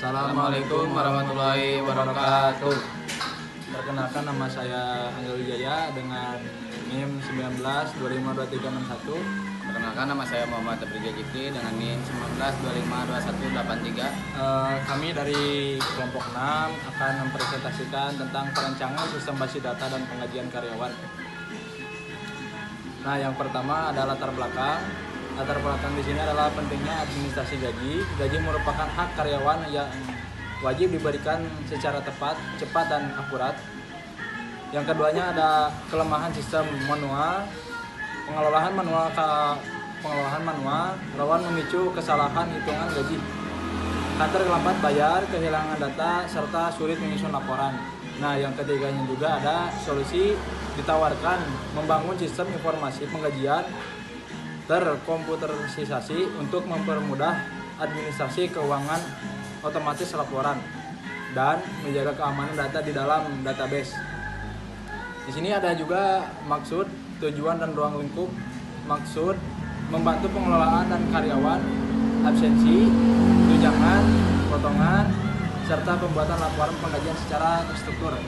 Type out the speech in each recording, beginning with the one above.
Assalamualaikum warahmatullahi wabarakatuh. Perkenalkan, nama saya Angel Wijaya dengan NIM 19252361. Perkenalkan, nama saya Muhammad Tabrija Jikri dengan NIM 19252183. Kami dari kelompok 6 akan mempresentasikan tentang perancangan sistem basis data dan penggajian karyawan. Nah, yang pertama ada latar belakang. Latar belakang di sini adalah pentingnya administrasi gaji. Gaji merupakan hak karyawan yang wajib diberikan secara tepat, cepat, dan akurat. Yang keduanya ada kelemahan sistem manual. Pengelolaan manual rawan memicu kesalahan hitungan gaji, kantor lambat bayar, kehilangan data, serta sulit menyusun laporan. Nah, yang ketiganya juga ada solusi ditawarkan membangun sistem informasi penggajian terkomputerisasi untuk mempermudah administrasi keuangan otomatis laporan dan menjaga keamanan data di dalam database. Di sini ada juga maksud, tujuan, dan ruang lingkup. Maksud membantu pengelolaan dan karyawan, absensi, tunjangan, potongan, serta pembuatan laporan penggajian secara terstruktur.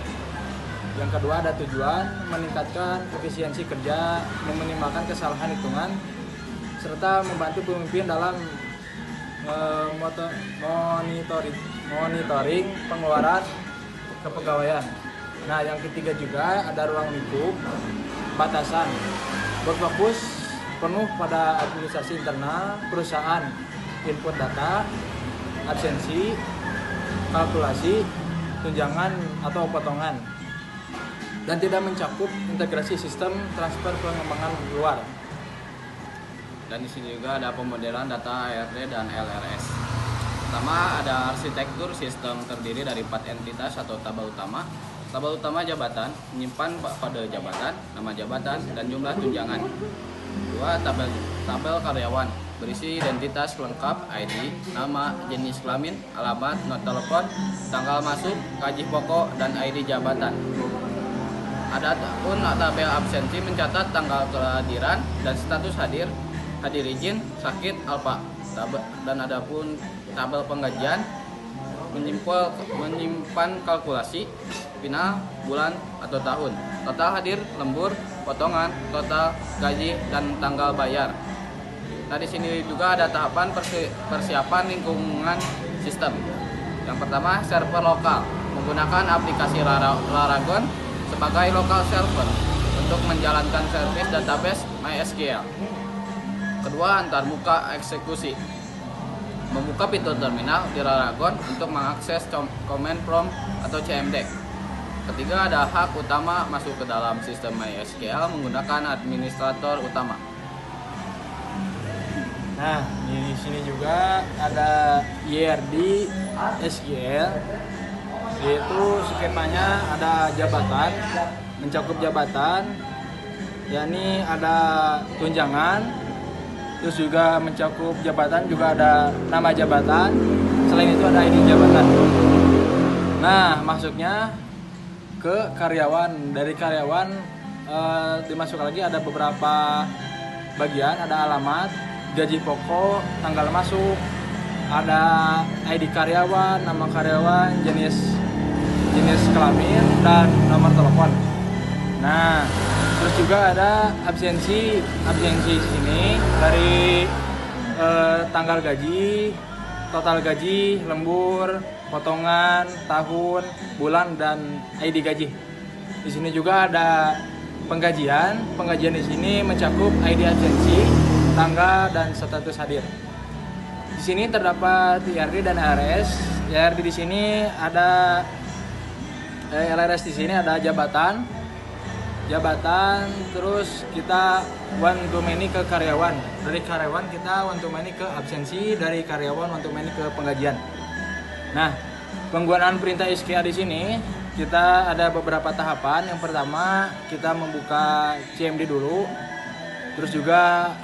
Yang kedua ada tujuan, meningkatkan efisiensi kerja, meminimalkan kesalahan hitungan, serta membantu pemimpin dalam monitoring pengeluaran kepegawaian. Nah, yang ketiga juga ada ruang lingkup, batasan, berfokus penuh pada administrasi internal perusahaan, input data, absensi, kalkulasi, tunjangan atau potongan, dan tidak mencakup integrasi sistem transfer pengembangan luar. Dan di sini juga ada pemodelan data ARD dan LRS. Pertama ada arsitektur sistem terdiri dari 4 entitas atau tabel utama. Tabel utama jabatan menyimpan kode jabatan, nama jabatan, dan jumlah tunjangan. Dua, tabel karyawan berisi identitas lengkap, ID, nama, jenis kelamin, alamat, nomor telepon, tanggal masuk, gaji pokok, dan ID jabatan. Ada pun tabel absensi mencatat tanggal kehadiran dan status hadir izin, sakit, alfa. Dan ada pun tabel penggajian menyimpan kalkulasi final, bulan, atau tahun, total hadir, lembur, potongan, total gaji, dan tanggal bayar. Nah, di sini juga ada tahapan persiapan lingkungan sistem. Yang pertama, server lokal menggunakan aplikasi Laragon sebagai local server untuk menjalankan service database MySQL. Kedua, antarmuka eksekusi, membuka pintu terminal di Laragon untuk mengakses command prompt atau CMD. Ketiga, ada hak utama masuk ke dalam sistem MySQL menggunakan administrator utama. Nah, di sini juga ada YRD SQL, yaitu skemanya ada jabatan, mencakup jabatan, yakni ada tunjangan, terus juga mencakup jabatan, juga ada nama jabatan, selain itu ada ID jabatan. Nah, masuknya ke karyawan. Dari karyawan dimasuk lagi ada beberapa bagian, ada alamat, gaji pokok, tanggal masuk, ada ID karyawan, nama karyawan, jenis kelamin, dan nomor telepon. Nah, terus juga ada absensi sini dari tanggal gaji, total gaji, lembur, potongan, tahun, bulan, dan ID gaji. Di sini juga ada penggajian di sini mencakup ID absensi, tanggal, dan status hadir. Di sini terdapat IRD dan LRS. IRD di sini ada LRS di sini ada jabatan, terus kita one to many ke karyawan. Dari karyawan kita one to many ke absensi, dari karyawan one to many ke penggajian. Nah, penggunaan perintah SQL di sini kita ada beberapa tahapan. Yang pertama, kita membuka CMD dulu, terus juga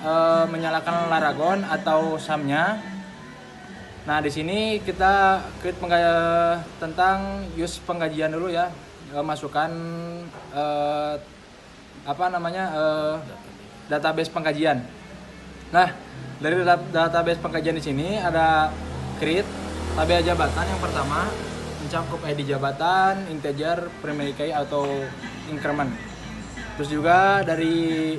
menyalakan Laragon atau SAM-nya. Nah, di sini kita klik tentang use penggajian dulu ya, masukkan database penggajian. Nah, dari database penggajian di sini ada create, tabel jabatan yang pertama mencakup ID jabatan, integer, primary key atau increment. Terus juga dari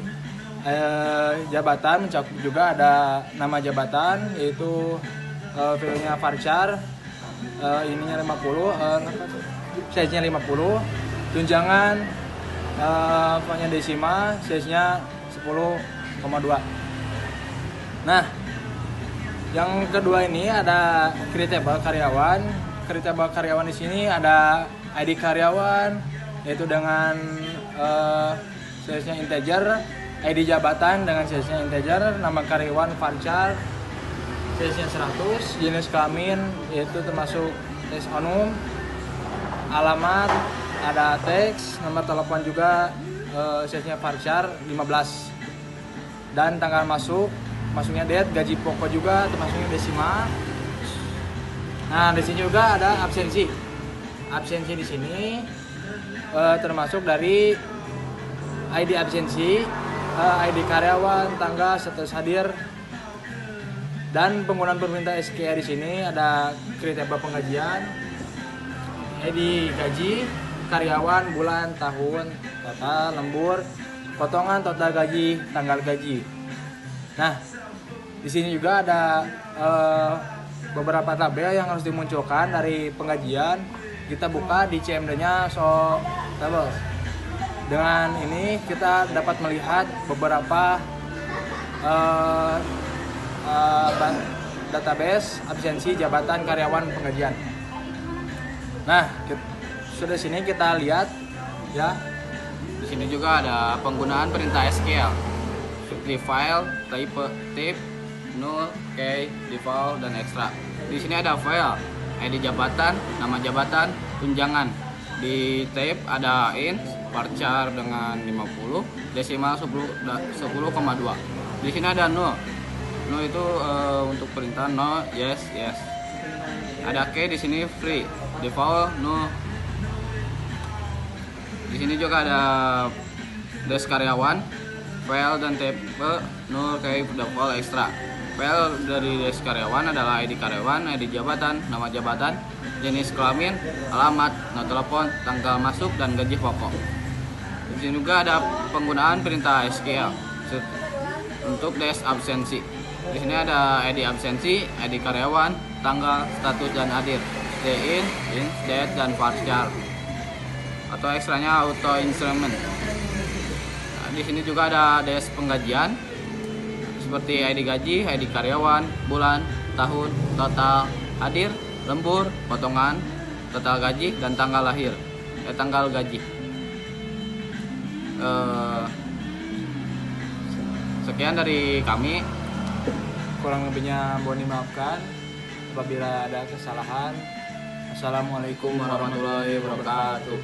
jabatan mencakup juga ada nama jabatan, yaitu value-nya varchar, ininya 50, size-nya 50, tunjangan punya desima, size-nya 10,2. Nah, yang kedua ini ada creatable karyawan. Creatable karyawan di sini ada ID karyawan, yaitu dengan size-nya integer, ID jabatan dengan size-nya integer, nama karyawan varchar, size-nya 100, jenis kelamin yaitu termasuk teks onum, alamat, ada teks, nomor telepon juga, size-nya varchar 15, dan tanggal masuknya date, gaji pokok juga termasuknya desima. Nah, di sini juga ada absensi. Absensi di sini termasuk dari ID absensi, ID karyawan, tanggal, status hadir, dan penggunaan permintaan SKA di sini ada creatable penggajian, ID gaji, karyawan, bulan, tahun, total, lembur, potongan, total gaji, tanggal gaji. Nah, di sini juga ada beberapa tabel yang harus dimunculkan dari penggajian. Kita buka di CMD-nya so tables. Dengan ini kita dapat melihat beberapa database absensi jabatan karyawan penggajian. Nah, sudah sini kita lihat ya. Di sini juga ada penggunaan perintah SQL, seperti file, type, null, key, default, dan extra. Di sini ada file, ID jabatan, nama jabatan, tunjangan. Di type ada int, varchar dengan 50, desimal 10,2. Di sini ada null. Null itu untuk perintah no, yes, yes. Ada key di sini free, default null. Di sini juga ada desk karyawan, file dan type null, key, default, extra. File dari desk karyawan adalah ID karyawan, ID jabatan, nama jabatan, jenis kelamin, alamat, nomor telepon, tanggal masuk, dan gaji pokok. Di sini juga ada penggunaan perintah SQL untuk desk absensi. Di sini ada ID absensi, ID karyawan, tanggal, status, dan hadir, day in, date, dan varchar. Atau ekstranya auto instrument. Nah, di sini juga ada desk penggajian seperti ID gaji, ID karyawan, bulan, tahun, total, hadir, lembur, potongan, total gaji, dan tanggal lahir, tanggal gaji. Sekian dari kami. Kurang lebihnya mohon dimaafkan apabila ada kesalahan. Assalamualaikum warahmatullahi wabarakatuh.